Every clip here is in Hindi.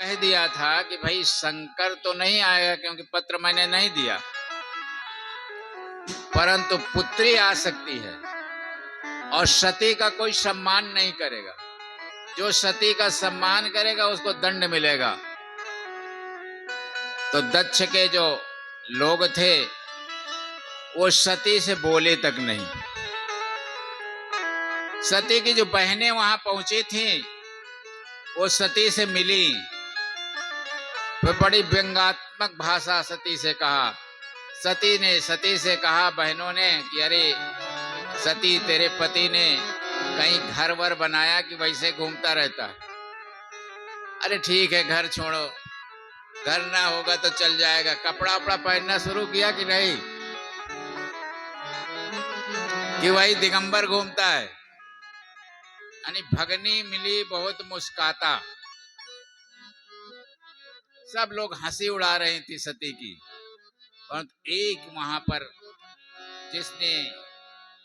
कह दिया था कि भाई शंकर तो नहीं आएगा क्योंकि पत्र मैंने नहीं दिया, परंतु पुत्री आ सकती है और सती का कोई सम्मान नहीं करेगा। जो सती का सम्मान करेगा उसको दंड मिलेगा। तो दक्ष के जो लोग थे वो सती से बोले तक नहीं। सती की जो बहनें वहां पहुंची थी वो सती से मिली, तो बड़ी व्यंग्यात्मक भाषा सती से कहा। सती से कहा बहनों ने कि अरे सती, तेरे पति ने कहीं घर वर बनाया कि वैसे घूमता रहता है? अरे ठीक है, घर छोड़ो, घर ना होगा तो चल जाएगा। कपड़ा वपड़ा पहनना शुरू किया कि नहीं, कि वही दिगंबर घूमता है? यानी भगनी मिली बहुत मुस्काता। सब लोग हंसी उड़ा रही थी सती की, परंतु एक वहां पर जिसने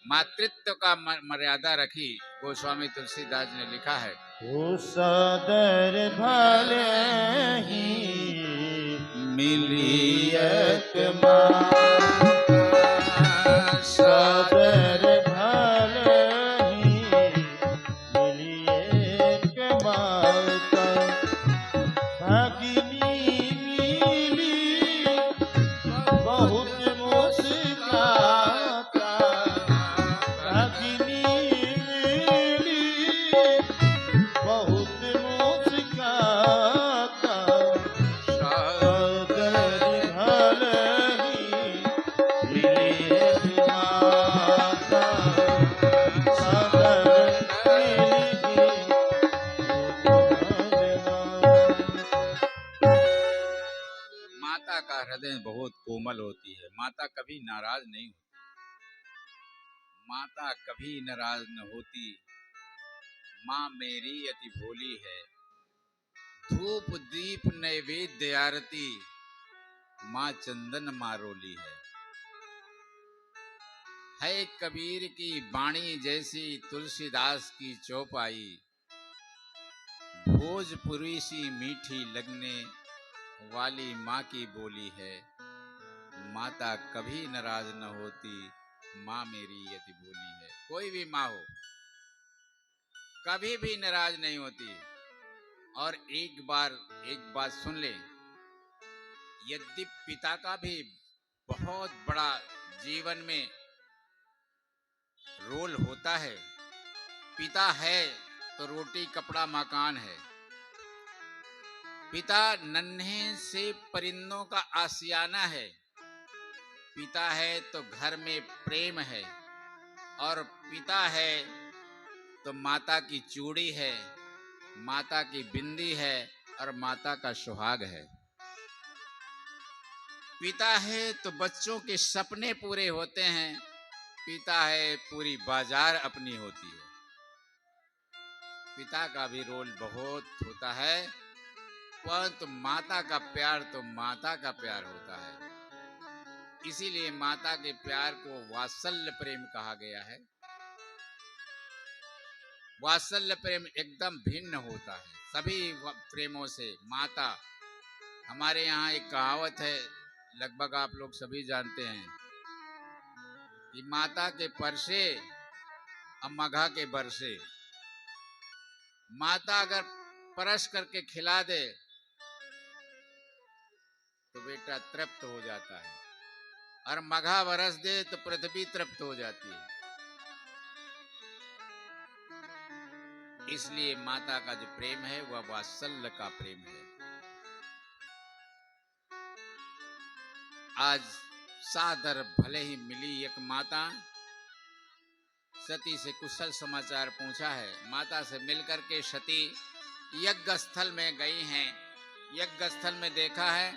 मातृत्व का मर्यादा रखी, गोस्वामी तुलसीदास ने लिखा है, सदर भले ही मिली एक माँ, सदर भले ही मिली एक माता, भगिनी मिली बहुत मुस्काता, भगिनी मिली बहुत मुस्काता, सदर भले ही मिली एक माता, सदर मिली माता का हृदय बहुत कोमल होती है। माता कभी नाराज नहीं होती, माता कभी नाराज न होती। माँ मेरी अति भोली है, धूप दीप नैवेद्य आरती, माँ चंदन मारोली है कबीर की बाणी जैसी तुलसीदास की चौपाई, भोजपुरी सी मीठी लगने वाली माँ की बोली है। माता कभी नाराज न होती, माँ मेरी अति भोली है। कोई भी माँ हो कभी भी नाराज नहीं होती। और एक बात सुन ले, यदि पिता का भी बहुत बड़ा जीवन में रोल होता है, पिता है तो रोटी कपड़ा मकान है, पिता नन्हे से परिंदों का आशियाना है, पिता है तो घर में प्रेम है, और पिता है तो माता की चूड़ी है, माता की बिंदी है और माता का सुहाग है। पिता है तो बच्चों के सपने पूरे होते हैं, पिता है पूरी बाजार अपनी होती है। पिता का भी रोल बहुत होता है, परंतु माता का प्यार तो माता का प्यार होता है। इसीलिए माता के प्यार को वात्सल्य प्रेम कहा गया है। वात्सल्य प्रेम एकदम भिन्न होता है सभी प्रेमों से। माता, हमारे यहाँ एक कहावत है, लगभग आप लोग सभी जानते हैं कि माता के परसे और मघा के बरसे। माता अगर परस करके खिला दे तो बेटा तृप्त हो जाता है, और मघा बरस दे तो पृथ्वी तृप्त हो जाती है। इसलिए माता का जो प्रेम है वह वात्सल्य का प्रेम है। आज सादर भले ही मिली एक माता, सती से कुशल समाचार पूछा है। माता से मिलकर के सती यज्ञ स्थल में गई हैं। यज्ञ स्थल में देखा है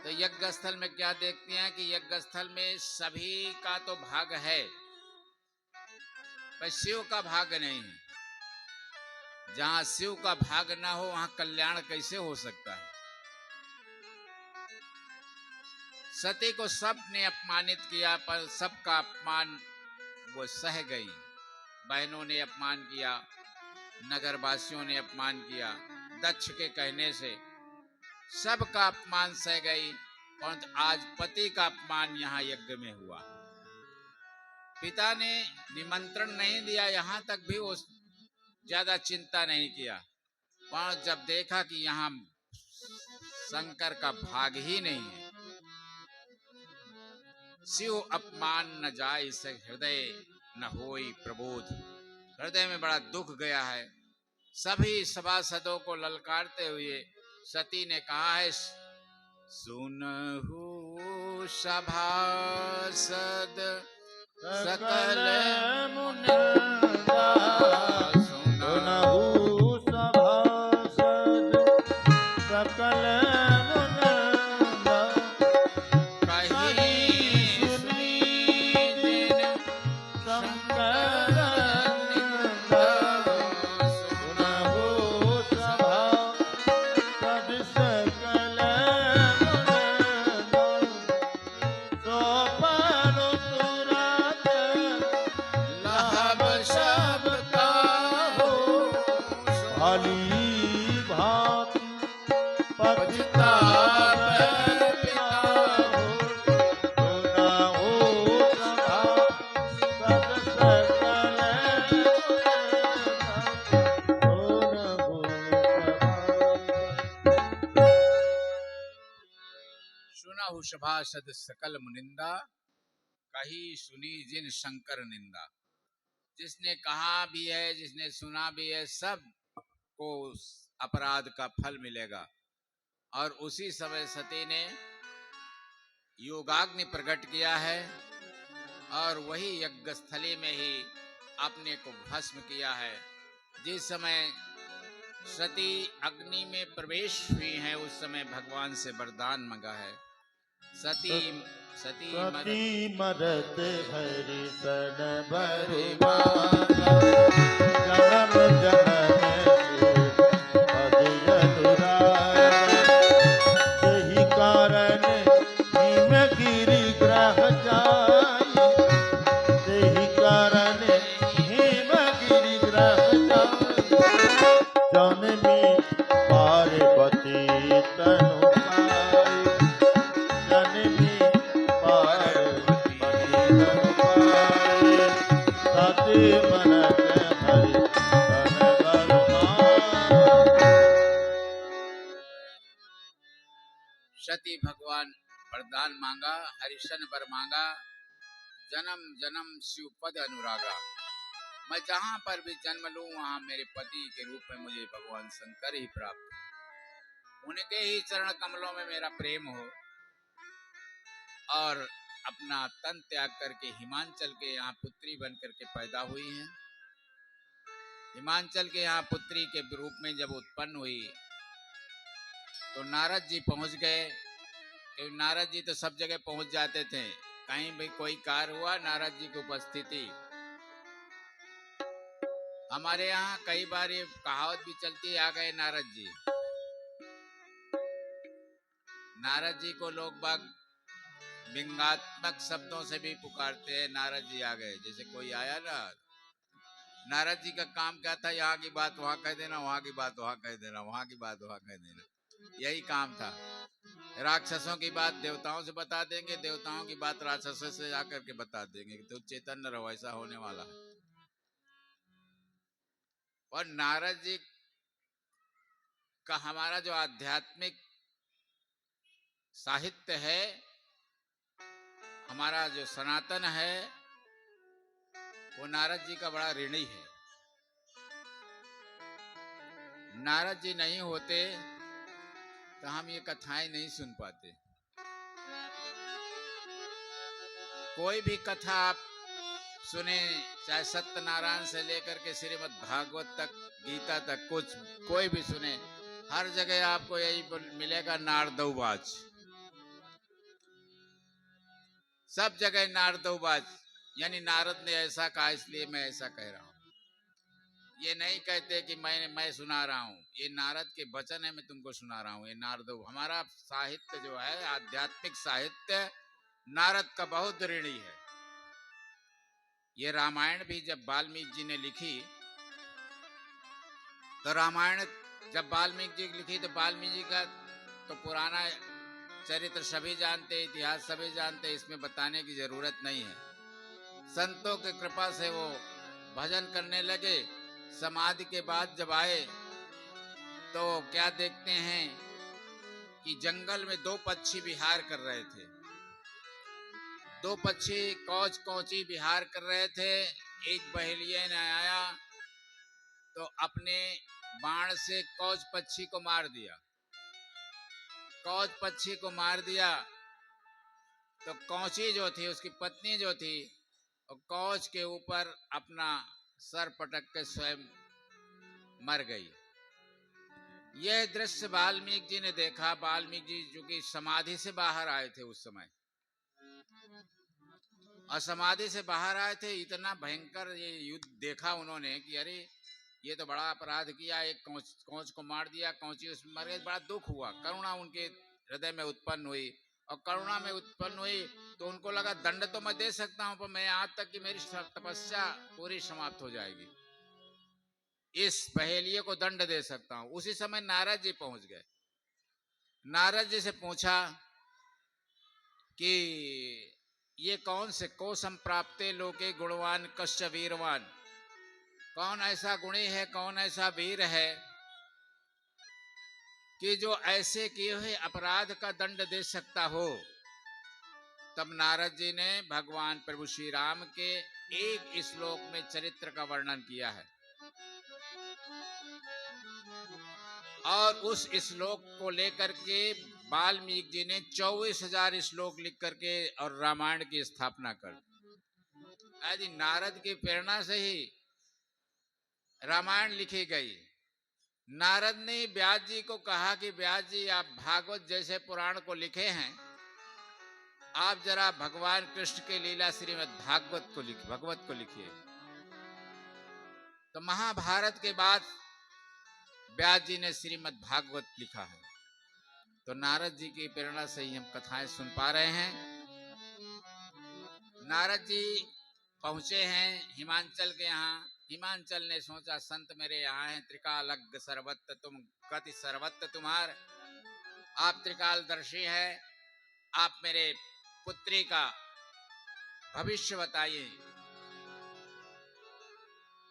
तो यज्ञ स्थल में क्या देखती हैं कि यज्ञ स्थल में सभी का तो भाग है, पर शिव का भाग नहीं है। जहां शिव का भाग ना हो वहां कल्याण कैसे हो सकता है? सती को सबने अपमानित किया, पर सबका अपमान वो सह गई। बहनों ने अपमान किया, नगरवासियों ने अपमान किया, दक्ष के कहने से सबका अपमान सह गई, परंतु आज पति का अपमान यहाँ यज्ञ में हुआ। पिता ने निमंत्रण नहीं दिया, यहाँ तक भी वो ज्यादा चिंता नहीं किया, पर जब देखा कि यहाँ शंकर का भाग ही नहीं है, शिव अपमान न जाय से हृदय न होई प्रबोध। हृदय में बड़ा दुख गया है। सभी सभासदों को ललकारते हुए सती ने कहा है, सुनहु सभासद सकल मुनिंदा सुनहु सभासद सकल मुनिंदा कहीं सुनी जिन शंकर निंदा सुनहु सभासद सकल मुनिंदा सोपन तुरत लहब सब काहू भली भांति पछताव पिता हो सुनाओ सभा सद सकल सुनहु सुनहु सभासद सकल मुनिंदा, कही सुनी जिन शंकर निंदा। जिसने कहा भी है, जिसने सुना भी है, सब को उस अपराध का फल मिलेगा। और उसी समय सती ने योगाग्नि प्रकट किया है और वही यज्ञस्थली में ही अपने को भस्म किया है। जिस समय सती अग्नि में प्रवेश हुई है, उस समय भगवान से वरदान मांगा है। सती सती सती मरत हरि सन मरु बरुमाना जन्म जन्म पद अनुराग यही कारण हिम गिरि ग्रह जाई यही कारण हिम गिरि ग्रह जाई जन्मी पार्वती तनु पाई जन्मी पार्वती तनु पाई सती मरत हरि सन बरुमाना सती भगवान वरदान मांगा, हरिशन वर मांगा, जन्म जन्म शिव पद अनुरागा। मैं जहां पर भी जन्म लूं वहां मेरे पति के रूप में मुझे भगवान शंकर ही प्राप्त हो, उनके ही चरण कमलों में मेरा प्रेम हो। और अपना तन त्याग करके हिमांचल के यहाँ पुत्री बन करके पैदा हुई है। हिमांचल के यहाँ पुत्री के रूप में जब उत्पन्न हुई तो नारद जी पहुंच गए, क्योंकि नारद जी तो सब जगह पहुंच जाते थे। कहीं भी कोई कार्य हुआ, नारद जी की उपस्थिति। हमारे यहाँ कई बार ये कहावत भी चलती, आ गए नारद जी। नारद जी को लोग बाग व्यंग्यात्मक शब्दों से भी पुकारते हैं, नारद जी आ गए। जैसे कोई आया ना, नारद जी का काम क्या था, यहाँ की बात वहां कह देना, वहां की बात वहां कह देना, वहां की बात वहां कह देना, यही काम था। राक्षसों की बात देवताओं से बता देंगे, देवताओं की बात राक्षसों से जाकर के बता देंगे कि तो चेतन रहो, ऐसा होने वाला है। और नारद जी का हमारा जो आध्यात्मिक साहित्य है, हमारा जो सनातन है, वो नारद जी का बड़ा ऋणी है। नारद जी नहीं होते तो हम ये कथाएं नहीं सुन पाते। कोई भी कथा आप सुने, चाहे सत्यनारायण से लेकर के श्रीमद् भागवत तक, गीता तक, कुछ कोई भी सुने, हर जगह आपको यही मिलेगा, नारदौबाज। सब जगह नारदौबाज, यानी नारद ने ऐसा कहा इसलिए मैं ऐसा कह रहा हूं। ये नहीं कहते कि मैं सुना रहा हूं, ये नारद के वचन है, मैं तुमको सुना रहा हूं। ये नारद, हमारा साहित्य जो है, आध्यात्मिक साहित्य, नारद का बहुत ऋणी है। ये रामायण भी जब वाल्मीकि जी ने लिखी तो रामायण जब वाल्मीकि जी लिखी तो वाल्मीकि जी का तो पुराना चरित्र सभी जानते, इतिहास सभी जानते, इसमें बताने की जरूरत नहीं है। संतों की कृपा से वो भजन करने लगे। समाधि के बाद जब आए तो क्या देखते हैं कि जंगल में दो पक्षी विहार कर रहे थे। दो पक्षी कौच कौची विहार कर रहे थे। एक बहेलिये ने आया तो अपने बाण से कौच पक्षी को मार दिया। कौच पक्षी को मार दिया तो कौची जो थी, उसकी पत्नी जो थी, और कौच के ऊपर अपना सर पटक के स्वयं मर गई। यह दृश्य वाल्मीकि जी ने देखा। वाल्मीकि जी जो कि समाधि से बाहर आए थे उस समय, और समाधि से बाहर आए थे, इतना भयंकर ये युद्ध देखा उन्होंने कि अरे ये तो बड़ा अपराध किया, एक कौच को मार दिया, कौची उसमें मर गई। बड़ा दुख हुआ, करुणा उनके हृदय में उत्पन्न हुई, और करुणा में उत्पन्न हुई तो उनको लगा दंड तो मैं दे सकता हूं, पर मैं आज तक कि मेरी तपस्या पूरी समाप्त हो जाएगी, इस पहेलिये को दंड दे सकता हूं। उसी समय नारद जी पहुंच गए। नारद जी से पूछा कि ये कौन से को संप्राप्ते लोके गुणवान कश्च वीरवान, कौन ऐसा गुणी है, कौन ऐसा वीर है कि जो ऐसे किए हुए अपराध का दंड दे सकता हो। तब नारद जी ने भगवान प्रभु श्री राम के एक श्लोक में चरित्र का वर्णन किया है, और उस श्लोक को लेकर के वाल्मीकि जी ने 24,000 श्लोक लिख करके और रामायण की स्थापना कर दी। नारद की प्रेरणा से ही रामायण लिखी गई। नारद ने व्यास जी को कहा कि व्यास जी, आप भागवत जैसे पुराण को लिखे हैं, आप जरा भगवान कृष्ण के लीला श्रीमद् भगवत को लिखिए। तो महाभारत के बाद व्यास जी ने श्रीमद् भागवत लिखा है। तो नारद जी की प्रेरणा से ही हम कथाएं सुन पा रहे हैं। नारद जी पहुंचे हैं हिमांचल के यहाँ। हिमांचल ने सोचा संत मेरे यहाँ हैं, त्रिकालज्ञ सर्वत्र तुम गति सर्वत्र तुम्हार, आप त्रिकालदर्शी है, आप मेरे पुत्री का भविष्य बताइए।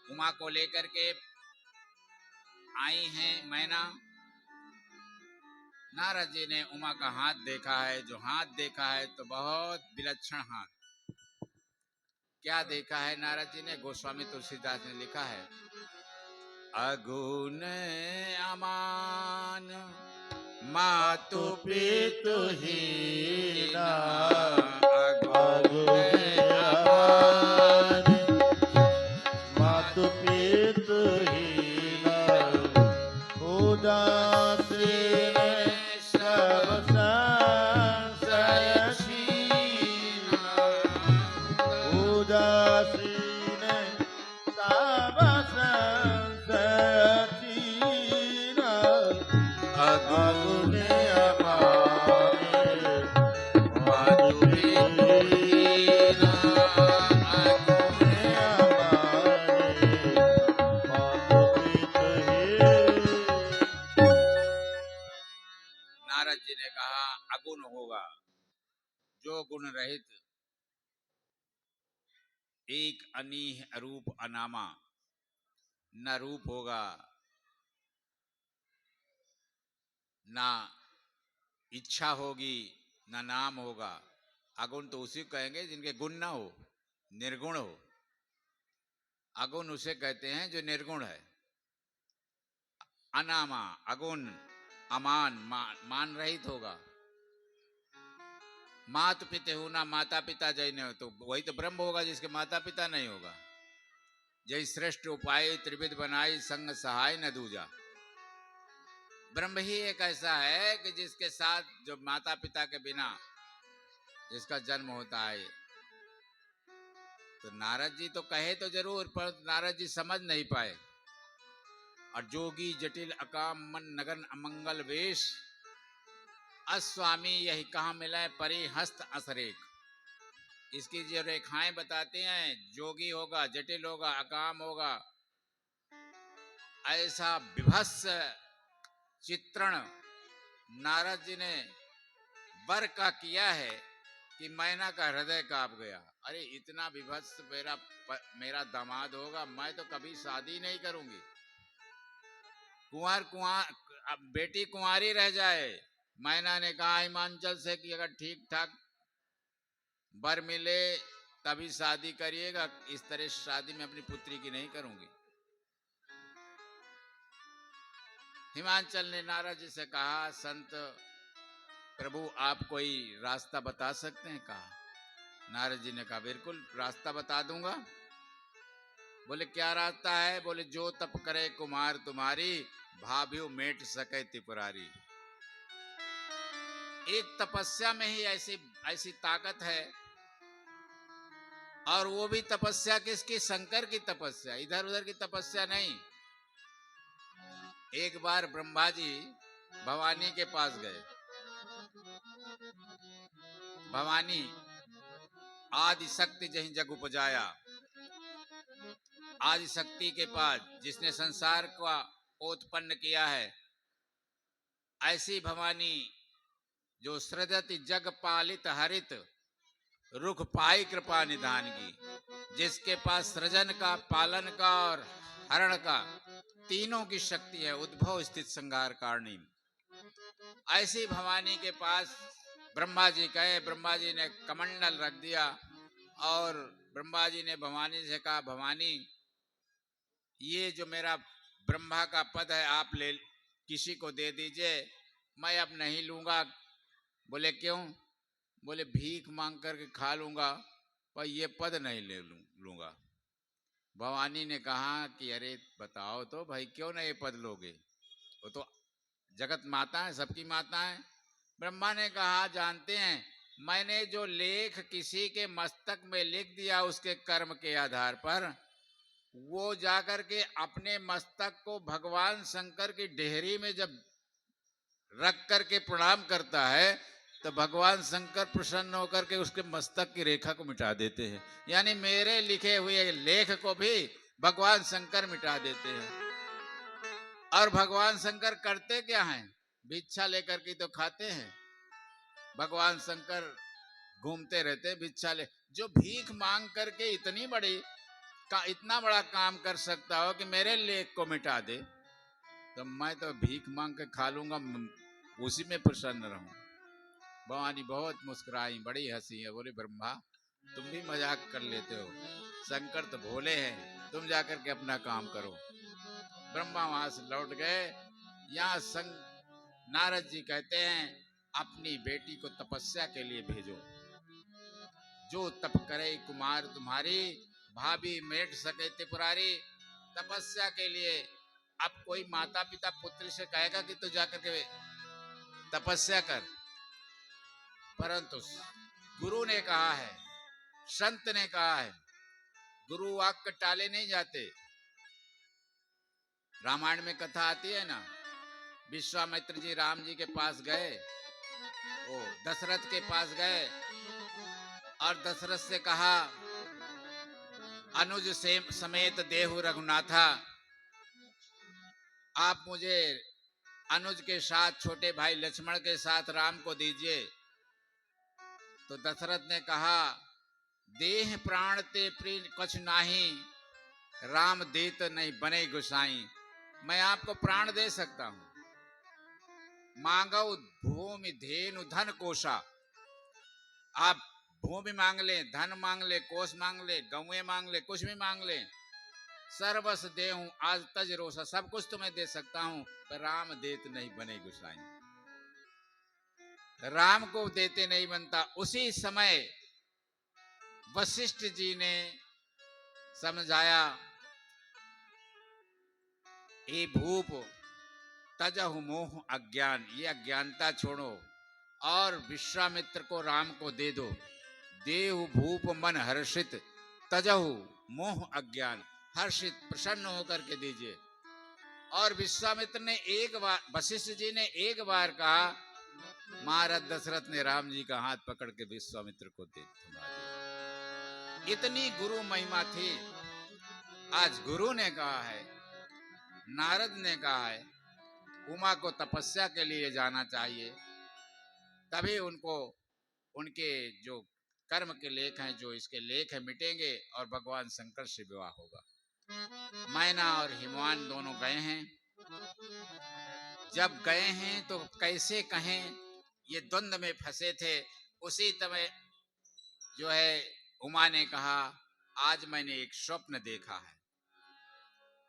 उमा को लेकर के आई हैं मैना। नारद जी ने उमा का हाथ देखा है। जो हाथ देखा है तो बहुत विलक्षण हाथ। क्या देखा है नारद जी ने? गोस्वामी तुलसीदास ने लिखा है, अगुण अमान मातु पितु हीना, अगुण अमान मातु पितु हीना, उदासीन सब संशय क्षीण, उदासीन सब संशय क्षीण, अगुण अपार मातु पितु हीना, अगुण नारद जी ने कहा अगुण होगा, जो गुण रहित, एक अनीह अरूप अनामा, न रूप होगा ना इच्छा होगी, ना नाम होगा। अगुण तो उसी को कहेंगे जिनके गुण ना हो, निर्गुण हो। अगुण उसे कहते हैं जो निर्गुण है। अनामा अगुण, अमान मान रहित होगा। मात पिते होना, माता पिता जय नहीं हो, तो वही तो ब्रह्म होगा जिसके माता पिता नहीं होगा। जय श्रेष्ठ उपाय त्रिविध बनाई, संग सहाय न दूजा। ब्रह्म ही एक ऐसा है कि जिसके साथ जो माता पिता के बिना जिसका जन्म होता है। तो नारद जी तो कहे तो जरूर, पर नारद जी समझ नहीं पाए। और जोगी जटिल अकाम मन नगन अमंगल वेश, अस्वामी यही कहाँ मिला परि हस्त असरेख। इसकी जो रेखाएं बताते हैं, जोगी होगा, जटिल होगा, अकाम होगा, ऐसा विभत्स चित्रण नारद जी ने वर का किया है कि मैना का हृदय कांप गया। अरे इतना विभत्स मेरा दामाद होगा, मैं तो कभी शादी नहीं करूंगी। कुंवर कुंवर अब बेटी कुंवारी रह जाए। मैना ने कहा हिमांचल से कि अगर ठीक ठाक वर मिले तभी शादी करिएगा, इस तरह शादी में अपनी पुत्री की नहीं करूंगी। हिमांचल ने नारद जी से कहा संत प्रभु आप कोई रास्ता बता सकते हैं? कहा। नारद जी ने कहा बिल्कुल रास्ता बता दूंगा। बोले क्या रास्ता है? बोले जो तप करे कुमार तुम्हारी, भाभ्यू मेट सके त्रिपुरारी। एक तपस्या में ही ऐसी ऐसी ताकत है, और वो भी तपस्या किसकी? शंकर की तपस्या, इधर उधर की तपस्या नहीं। एक बार ब्रह्मा जी भवानी के पास गए। भवानी आदि शक्ति जहीं जग उपजाया, आदि शक्ति के पास जिसने संसार का उत्पन्न किया है, ऐसी भवानी जो सृजति जग पालित हरित, रुख पाई कृपा निधान की, जिसके पास सृजन का, पालन का और हरण का तीनों की शक्ति है, उद्भव स्थित संहार कारणी, ऐसी भवानी के पास ब्रह्मा जी गए। ब्रह्मा जी ने कमंडल रख दिया और ब्रह्मा जी ने भवानी से कहा भवानी ये जो मेरा ब्रह्मा का पद है आप ले किसी को दे दीजिए, मैं अब नहीं लूंगा। बोले क्यों? बोले भीख मांग करके खा लूंगा, पर ये पद नहीं ले लूंगा। भवानी ने कहा कि अरे बताओ तो भाई क्यों नहीं ये पद लोगे? वो तो जगत माता है, सबकी माता है। ब्रह्मा ने कहा जानते हैं मैंने जो लेख किसी के मस्तक में लिख दिया उसके कर्म के आधार पर, वो जाकर के अपने मस्तक को भगवान शंकर की डेहरी में जब रख करके प्रणाम करता है तो भगवान शंकर प्रसन्न होकर के उसके मस्तक की रेखा को मिटा देते हैं। यानी मेरे लिखे हुए लेख को भी भगवान शंकर मिटा देते हैं। और भगवान शंकर करते क्या हैं? भिक्षा लेकर के तो खाते हैं। भगवान शंकर घूमते रहते भिक्षा ले। जो भीख मांग करके इतना बड़ा काम कर सकता हो कि मेरे लेख को मिटा दे, तो मैं तो भीख मांग के खा लूंगा, उसी में प्रसन्न रहूं। भवानी बहुत मुस्कुराई, बड़ी हंसी है। बोले ब्रह्मा तुम भी मजाक कर लेते हो, शंकर तो भोले हैं, तुम जाकर के अपना काम करो। ब्रह्मा वहां से लौट गए। यहाँ नारद जी कहते हैं अपनी बेटी को तपस्या के लिए भेजो, जो तप करे कुमार तुम्हारी, भाभी मेट सके त्रिपुरारी। तपस्या के लिए अब कोई माता पिता पुत्र से कहेगा कि तू जाकर के तपस्या कर, परंतु गुरु ने कहा है, संत ने कहा है, गुरु वाक्य टाले नहीं जाते। रामायण में कथा आती है ना, विश्वामित्र जी राम जी के पास गए, वो दशरथ के पास गए और दशरथ से कहा अनुज से समेत देहु रघुनाथा, आप मुझे अनुज के साथ छोटे भाई लक्ष्मण के साथ राम को दीजिए। तो दशरथ ने कहा देह प्राण ते प्रिय कछ नाही, राम देत नहीं बने गुसाई। मैं आपको प्राण दे सकता हूं, मांगो भूमि धेनु धन कोशा, आप भूमि मांग ले, धन मांग ले, कोष मांग ले, गौए मांग ले, कुछ भी मांग ले, सर्वस देहूं आज तज रोसा, सब कुछ तुम्हें दे सकता हूं, पर राम देत नहीं बने गुसाई। राम को देते नहीं बनता। उसी समय वशिष्ठ जी ने समझाया ए भूप तजहु मोह अज्ञान, ये अज्ञानता छोड़ो और विश्वामित्र को राम को दे दो। देहु भूप मन हर्षित, तजहु मोह अज्ञान, हर्षित प्रसन्न होकर के दीजिए। और विश्वामित्र ने एक बार, वशिष्ठ जी ने एक बार कहा, महाराज दशरथ ने राम जी का हाथ पकड़ के विश्वामित्र को दे थमा दिया। इतनी गुरु महिमा थी। आज गुरु ने कहा है, नारद ने कहा है, उमा को तपस्या के लिए जाना चाहिए, तभी उनको उनके जो कर्म के लेख हैं, जो इसके लेख हैं, मिटेंगे और भगवान शंकर से विवाह होगा। मैना और हिमवान दोनों गए हैं। जब गए हैं तो कैसे कहें, ये द्वंद्व में फंसे थे। उसी समय जो है उमा ने कहा, आज मैंने एक स्वप्न देखा है।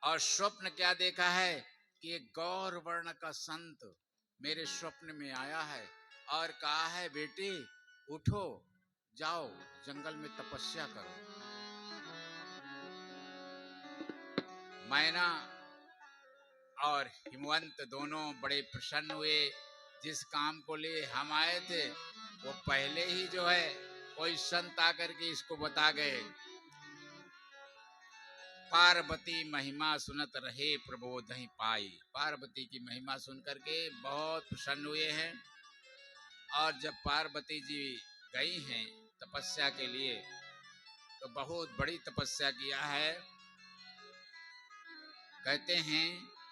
और स्वप्न क्या देखा है कि एक गौर वर्ण का संत मेरे स्वप्न में आया है और कहा है, बेटी उठो, जाओ जंगल में तपस्या करो। मैना और हिमवंत दोनों बड़े प्रसन्न हुए। जिस काम को लिए हम आए थे वो पहले ही जो है कोई संत आकर के इसको बता गए। पार्वती महिमा सुनत रहे प्रबोधहि पाई। पार्वती की महिमा सुन करके बहुत प्रसन्न हुए हैं। और जब पार्वती जी गई हैं तपस्या के लिए तो बहुत बड़ी तपस्या किया है। कहते हैं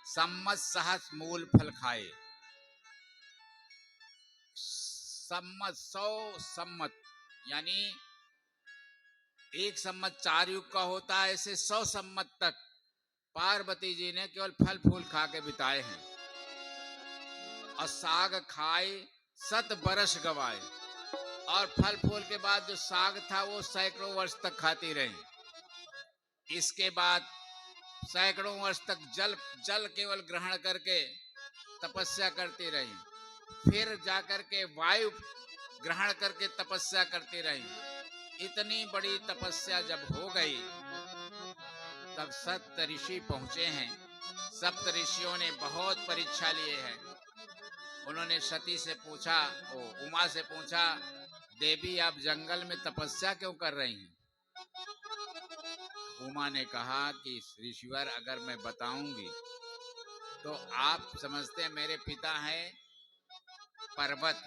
सम्मत सहस्र मूल फल खाए। सम्मत 100 सम्मत यानी एक सम्मत 4 युग का होता है, ऐसे 100 सम्मत तक पार्वती जी ने केवल फल फूल खा के बिताए हैं। और साग खाए 7 बरस गवाए। और फल फूल के बाद जो साग था वो सैकड़ों वर्ष तक खाती रही। इसके बाद सैकड़ों वर्ष तक जल केवल ग्रहण करके तपस्या करती रही। फिर जाकर के वायु ग्रहण करके तपस्या करती रही। इतनी बड़ी तपस्या जब हो गई तब सप्त ऋषि पहुंचे हैं। सप्त ऋषियों ने बहुत परीक्षा लिए हैं। उन्होंने सती से पूछा, उमा से पूछा, देवी आप जंगल में तपस्या क्यों कर रही हैं? उमा ने कहा कि ऋषिवर अगर मैं बताऊंगी तो आप समझते हैं मेरे पिता हैं पर्वत।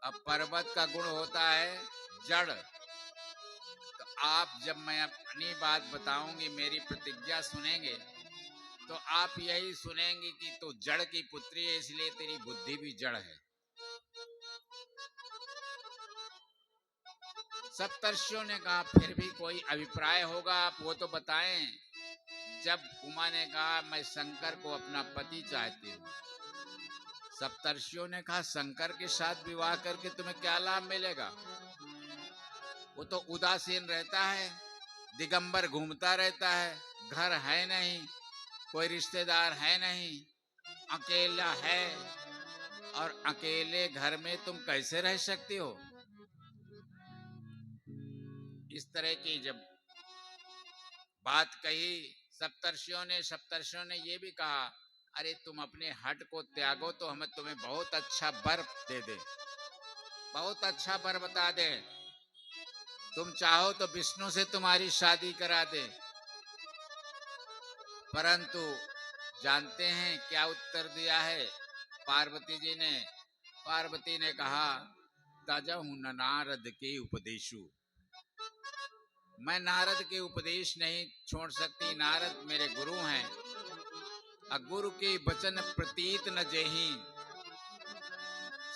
अब पर्वत का गुण होता है जड़। तो आप जब मैं अपनी बात बताऊंगी, मेरी प्रतिज्ञा सुनेंगे तो आप यही सुनेंगे कि तू जड़ की पुत्री है, इसलिए तेरी बुद्धि भी जड़ है। सप्तर्षियों ने कहा फिर भी कोई अभिप्राय होगा, आप वो तो बताएं। जब उमा ने कहा मैं शंकर को अपना पति चाहती हूँ। सप्तर्षियों ने कहा शंकर के साथ विवाह करके तुम्हें क्या लाभ मिलेगा? वो तो उदासीन रहता है, दिगंबर घूमता रहता है, घर है नहीं, कोई रिश्तेदार है नहीं, अकेला है। और अकेले घर में तुम कैसे रह सकती हो? इस तरह की जब बात कही सप्तर्षियों ने ये भी कहा, अरे तुम अपने हट को त्यागो तो हमें तुम्हें बहुत अच्छा वर दे दे, बहुत अच्छा वर बता दे। तुम चाहो तो विष्णु से तुम्हारी शादी करा दे। परंतु जानते हैं क्या उत्तर दिया है पार्वती जी ने? पार्वती ने कहा तजहु न नारद के उपदेशु। मैं नारद के उपदेश नहीं छोड़ सकती। नारद मेरे गुरु हैं। गुरु के वचन प्रतीत न जेहि,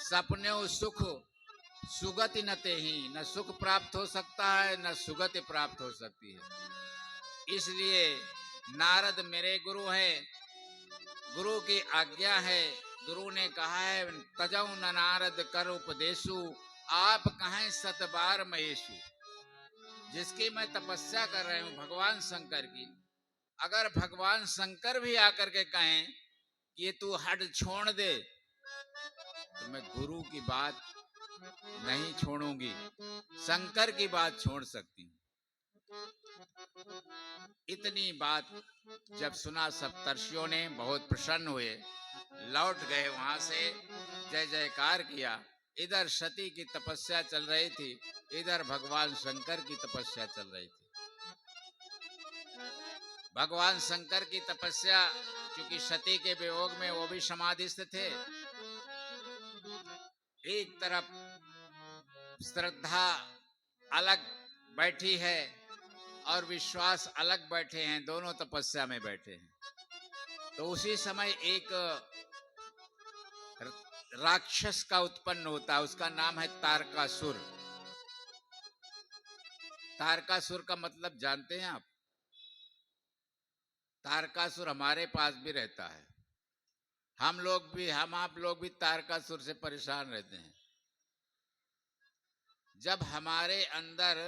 सपने सुख सुगति न तेहि। न सुख प्राप्त हो सकता है न सुगति प्राप्त हो सकती है। इसलिए नारद मेरे गुरु हैं, गुरु की आज्ञा है। गुरु ने कहा है तजहु न नारद कर उपदेशु, आप कहें 7 बार महेशु। जिसकी मैं तपस्या कर रही हूँ भगवान शंकर की, अगर भगवान शंकर भी आकर के कहें कि ये तू हट छोड़ दे तो मैं गुरु की बात नहीं छोड़ूंगी, शंकर की बात छोड़ सकती हूँ। इतनी बात जब सुना सप्तर्षियों ने बहुत प्रसन्न हुए, लौट गए वहां से, जय जयकार किया। इधर सती की तपस्या चल रही थी, इधर भगवान शंकर की तपस्या चल रही थी। भगवान शंकर की तपस्या, क्योंकि सती के वियोग में वो भी समाधिस्थ थे। एक तरफ श्रद्धा अलग बैठी है और विश्वास अलग बैठे हैं, दोनों तपस्या में बैठे हैं। तो उसी समय एक राक्षस का उत्पन्न होता है, उसका नाम है तारकासुर। तारकासुर का मतलब जानते हैं आप? तारकासुर हमारे पास भी रहता है। हम आप लोग भी तारकासुर से परेशान रहते हैं। जब हमारे अंदर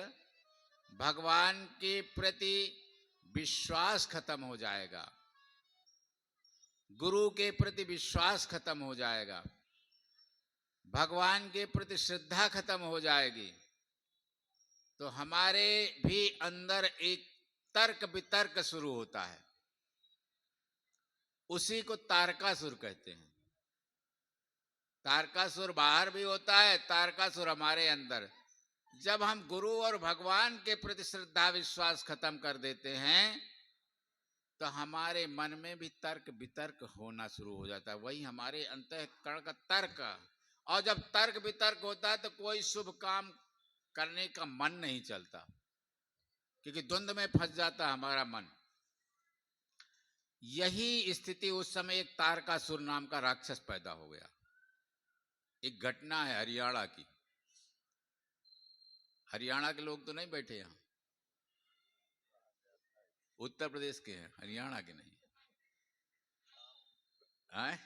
भगवान के प्रति विश्वास खत्म हो जाएगा, गुरु के प्रति विश्वास खत्म हो जाएगा, भगवान के प्रति श्रद्धा खत्म हो जाएगी, तो हमारे भी अंदर एक तर्क वितर्क शुरू होता है। उसी को तारकासुर कहते हैं। तारकासुर बाहर भी होता है, तारकासुर हमारे अंदर। जब हम गुरु और भगवान के प्रति श्रद्धा विश्वास खत्म कर देते हैं तो हमारे मन में भी तर्क वितर्क होना शुरू हो जाता है। वही हमारे अंतःकरण का तर्क। और जब तर्क वितर्क होता है तो कोई शुभ काम करने का मन नहीं चलता, क्योंकि द्वंद्व में फंस जाता है हमारा मन। यही स्थिति उस समय एक तारकासुर नाम का राक्षस पैदा हो गया। एक घटना है हरियाणा की। हरियाणा के लोग तो नहीं बैठे यहाँ, उत्तर प्रदेश के हैं, हरियाणा के नहीं हैं।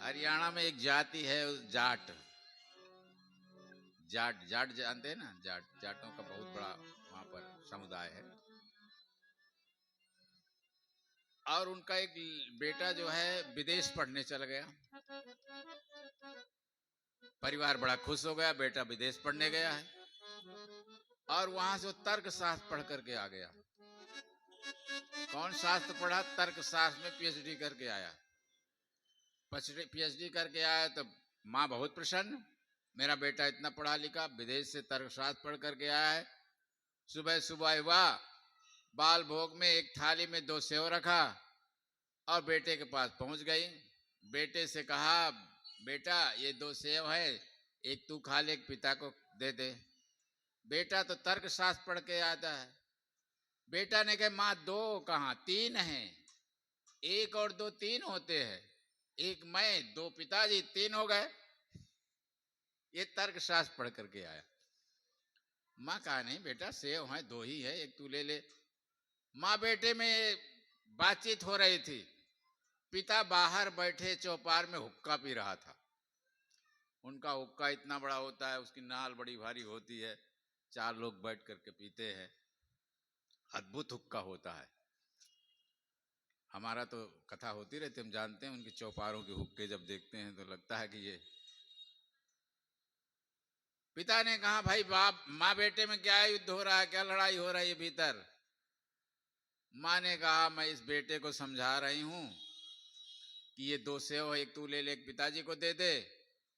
हरियाणा में एक जाति है, उस जाट जानते हैं ना? जाटों का बहुत बड़ा वहां पर समुदाय है। और उनका एक बेटा जो है विदेश पढ़ने चला गया। परिवार बड़ा खुश हो गया, बेटा विदेश पढ़ने गया है। और वहां से तर्क शास्त्र पढ़ करके आ गया। कौन शास्त्र पढ़ा? तर्क शास्त्र में पीएचडी करके आया। पीएचडी करके आया तो माँ बहुत प्रसन्न, मेरा बेटा इतना पढ़ा लिखा विदेश से तर्कशास्त्र पढ़ करके आया है। सुबह सुबह हुआ, बाल भोग में एक थाली में 2 सेव रखा और बेटे के पास पहुंच गई। बेटे से कहा, बेटा ये 2 सेव है, एक तू खा ले, एक पिता को दे दे। बेटा तो तर्कशास्त्र पढ़ के आता है। बेटा ने कहा, माँ 2 कहाँ, 3 है, 1 और 2 3 होते हैं, 1 मैं 2 पिताजी, 3 हो गए। ये तर्कशास्त्र पढ़ करके आया। माँ कहा, नहीं बेटा सेव है 2 ही है, एक तू ले ले। माँ बेटे में बातचीत हो रही थी। पिता बाहर बैठे चौपार में हुक्का पी रहा था। उनका हुक्का इतना बड़ा होता है, उसकी नाल बड़ी भारी होती है, 4 लोग बैठ करके पीते हैं। अद्भुत हुक्का होता है। हमारा तो कथा होती रहती, हम जानते हैं उनकी चौपारों के हुक्के जब देखते हैं तो लगता है कि ये। पिता ने कहा, भाई बाप माँ बेटे में क्या युद्ध हो रहा है, क्या लड़ाई हो रही है भीतर? माँ ने कहा, मैं इस बेटे को समझा रही हूं कि ये 2 सेव है, एक तू ले ले, एक पिताजी को दे दे।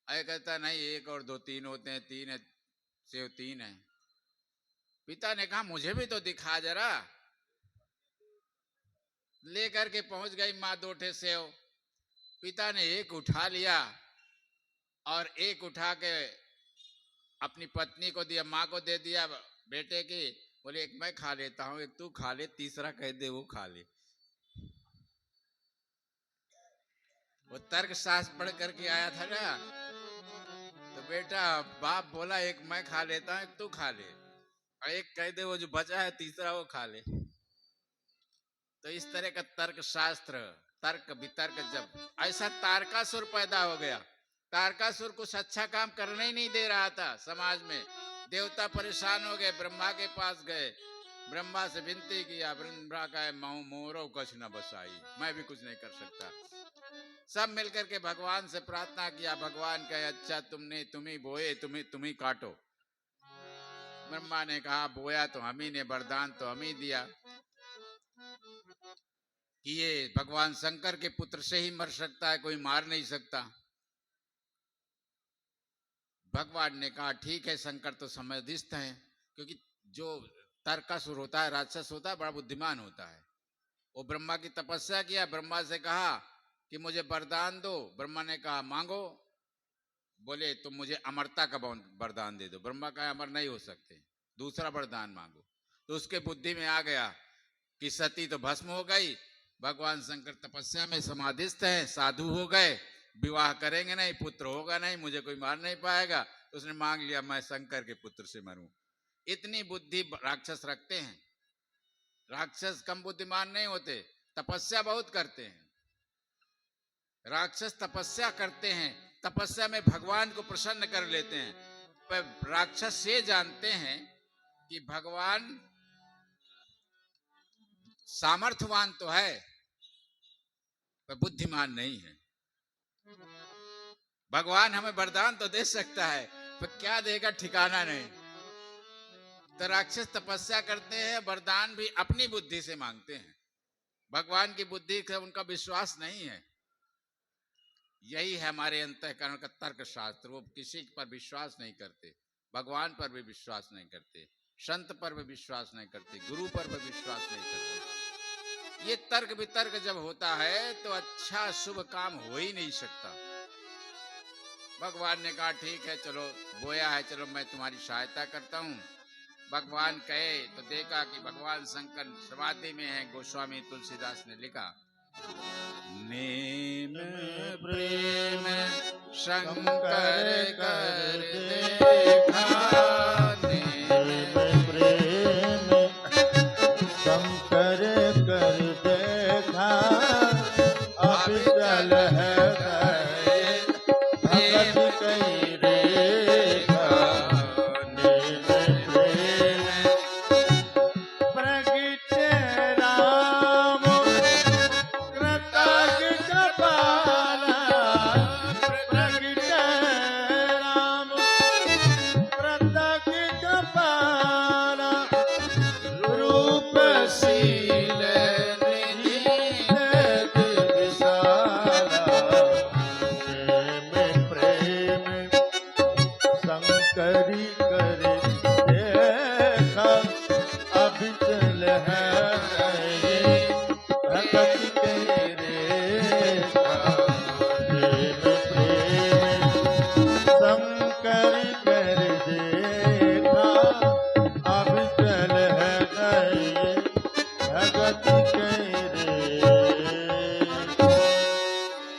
अरे कहता, नहीं 1 और 2 3 होते हैं, 3 है सेव, 3 है। पिता ने कहा, मुझे भी तो दिखा जरा। लेकर के पहुंच गई माँ 2 ठे सेव। पिता ने एक उठा लिया और एक उठा के अपनी पत्नी को दिया, माँ को दे दिया बेटे की। बोले, एक मैं खा लेता हूं, एक तू खा ले, तीसरा कह दे वो खा ले। वो तर्क शास्त्र पढ़ करके आया था ना, तो बेटा बाप बोला, एक मैं खा लेता हूं, एक तू खा ले, और एक कह दे वो जो बचा है तीसरा वो खा ले। तो इस तरह का तर्क शास्त्र, तर्क वितर्क, जब ऐसा तारकासुर पैदा हो गया। तारकासुर कुछ अच्छा काम करने ही नहीं दे रहा था समाज में। देवता परेशान हो गए, ब्रह्मा के पास गए, ब्रह्मा से विनती किया। ब्रह्मा का मोरो कुछ न बसाई, मैं भी कुछ नहीं कर सकता। सब मिलकर के भगवान से प्रार्थना किया। भगवान कहे, अच्छा तुम ही बोए, तुम ही काटो। ब्रह्मा ने कहा, बोया तो हम ही ने, वरदान तो हम ही दिया कि ये भगवान शंकर के पुत्र से ही मर सकता है, कोई मार नहीं सकता। भगवान ने कहा, ठीक है, शंकर तो समाधिस्थ हैं, क्योंकि जो तारकासुर होता है, राक्षस होता है, बड़ा बुद्धिमान होता है। वो ब्रह्मा की तपस्या किया। ब्रह्मा से कहा कि मुझे वरदान दो। ब्रह्मा ने कहा, मांगो। बोले, तुम मुझे अमरता का वरदान दे दो। ब्रह्मा कहा, अमर नहीं हो सकते, दूसरा वरदान मांगो। तो उसके बुद्धि में आ गया कि सती तो भस्म हो गई, भगवान शंकर तपस्या में समाधिस्थ हैं, साधु हो गए, विवाह करेंगे नहीं, पुत्र होगा नहीं, मुझे कोई मार नहीं पाएगा। तो उसने मांग लिया मैं शंकर के पुत्र से मरूं। इतनी बुद्धि राक्षस रखते हैं। राक्षस कम बुद्धिमान नहीं होते, तपस्या बहुत करते हैं। राक्षस तपस्या करते हैं, तपस्या में भगवान को प्रसन्न कर लेते हैं, पर राक्षस ये जानते हैं कि भगवान सामर्थ्यवान तो है पर बुद्धिमान नहीं है। भगवान हमें वरदान तो दे सकता है पर क्या देगा ठिकाना नहीं। तो राक्षस तपस्या करते हैं, वरदान भी अपनी बुद्धि से मांगते हैं, भगवान की बुद्धि से उनका विश्वास नहीं है। यही है हमारे अंतःकरण का तर्क शास्त्र। वो किसी पर विश्वास नहीं करते, भगवान पर भी विश्वास नहीं करते, संत पर भी विश्वास नहीं करते, गुरु पर भी विश्वास नहीं करते। ये तर्क वितर्क जब होता है तो अच्छा शुभ काम हो ही नहीं सकता। भगवान ने कहा ठीक है, चलो बोया है, चलो मैं तुम्हारी सहायता करता हूँ। भगवान कहे तो देखा कि भगवान शंकर समाधि में है। गोस्वामी तुलसीदास ने लिखा, नेम प्रेम शंकर कर देखा, नेम प्रेम शंकर कर देखा, अब चल है भगत कई रेखा। नेम प्रेम प्रगट राम कृतज्ञ कपाला, प्रगट राम कृतज्ञ कपाला, रूप शील निधि विशाला। प्रेम प्रेम शंकरी करे